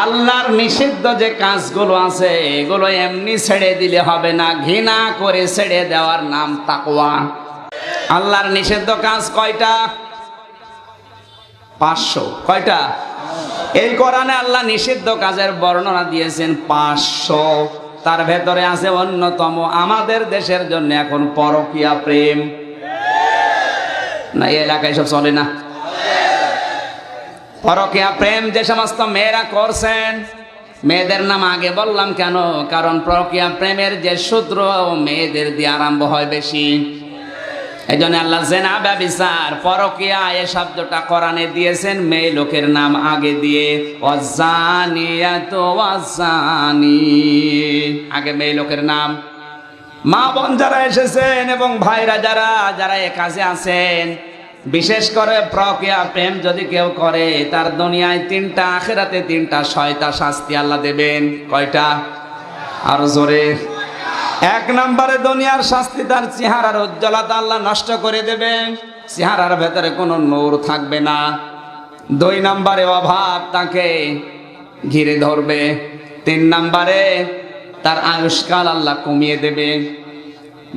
আল্লাহর নিষিদ্ধ যে কাজগুলো আছে এগুলো এমনি ছেড়ে দিলে হবে না, ঘৃণা করে ছেড়ে দেওয়ার নাম তাকওয়া। আল্লাহর নিষিদ্ধ কাজ কয়টা? 500। কয়টা? এই কোরআনে আল্লাহ নিষিদ্ধ কাজের বর্ণনা দিয়েছেন 500। তার ভেতরে আছে অন্যতম আমাদের দেশের জন্য এখন পরকীয়া প্রেম। না, এই এলাকায় সব চলে না। পরকীয়া প্রেম যে সমস্ত মেয়েরা করছেন, মেয়েদের নাম আগে বললাম কেন? কারণ পরকীয়া প্রেমের যে সূত্র মেয়েদের দিয়ে আরম্ভ হয় বেশি। এই জন্য আল্লাহ জেনা, ব্যভিচার, পরকীয়া এই শব্দটা কোরআনে দিয়েছেন মেয়ে লোকের নাম আগে দিয়ে। ওয়াজ্জানিয়াতু ওয়াজ্জানি, আগে মেয়ে লোকের নাম। মা বোন যারা এসেছেন এবং ভাইরা যারা এ কাজে আছেন, বিশেষ করে পরকীয়া প্রেম যদি কেউ করে তার দুনিয়ায় 3টা, আখিরাতে 3টা, 6টা শাস্তি আল্লাহ দেবেন। কয়টা? আর জোরে। 1 নম্বরে দুনিয়ার শাস্তি, তার চেহারার উজ্জ্বলতা আল্লাহ নষ্ট করে দেবেন, চেহারার ভেতরে কোনো নূর থাকবে না। 2 নম্বরে অভাব তাকে ঘিরে ধরবে। 3 নম্বরে তার আয়ুষ্কাল আল্লাহ কমিয়ে দেবে।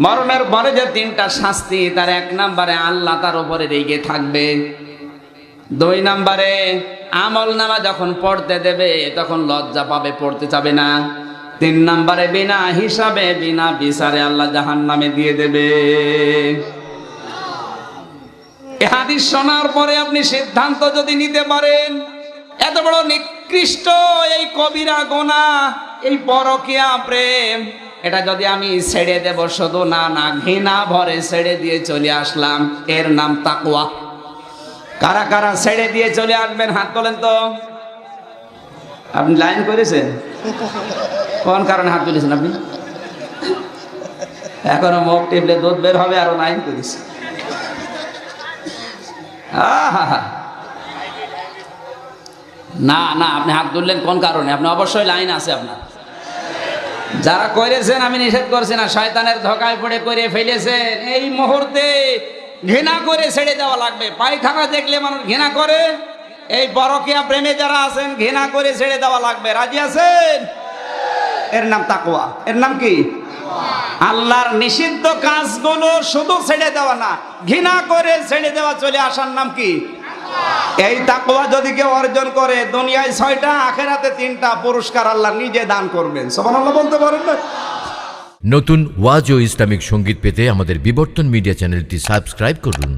মরণের পরে যে 3টা শাস্তি, তার 1 নম্বরে আল্লাহ তার উপরে রেগে থাকবে। 2 নম্বরে আমল নামা যখন পড়তে দেবে তখন লজ্জা পাবে, পড়তে যাবে না। 3 নম্বরে বিনা হিসাবে বিনা বিচারে আল্লাহ জাহান্নামে দিয়ে দেবে। এই হাদিস শোনার পরে আপনি সিদ্ধান্ত যদি নিতে পারেন, এত বড় নিকৃষ্ট এই কবিরা গুনাহ, এই পরকীয়া প্রেম, এটা যদি আমি ছেড়ে দেব, শুধু না ঘৃণা ভরে ছেড়ে দিয়ে চলে আসলাম, এর নাম তাকওয়া। কারা কারা ছেড়ে দিয়ে চলে আসবেন হাত তোলেন তো। আপনি লাইন করেছেন? কোন কারণে হাত তুলেছেন আপনি? এখনো মুখ টিপলে দুধ বের হবে, আরো লাইন করেছে। না না, আপনি হাত তুললেন কোন কারণে? আপনি অবশ্যই লাইন আছে আপনার। যারা করেছেন আমি নিষেধ করছি না, শয়তানের ধোকায় পড়ে করে ফেলেছেন, এই মুহূর্তে ঘৃণা করে ছেড়ে দেওয়া লাগবে। পায়খানা দেখলে মানুষ ঘৃণা করে, এই পরকীয়া প্রেমে যারা আছেন ঘৃণা করে ছেড়ে দেওয়া লাগবে। রাজি আছেন? এর নাম তাকওয়া। এর নাম কি? আল্লাহর নিষিদ্ধ কাজগুলো শুধু ছেড়ে দেওয়া না, ঘৃণা করে ছেড়ে দেওয়া, চলে আসার নাম কি? এই তাকওয়া যদি কেউ অর্জন করে, দুনিয়ায় 6টা, আখিরাতে 3টা পুরস্কার আল্লাহ নিজে দান করবেন। সুবহানাল্লাহ বলতে পারেন না? নতুন ওয়াজ ও ইসলামিক সঙ্গীত পেতে আমাদের বিবর্তন মিডিয়া চ্যানেলটি সাবস্ক্রাইব করুন।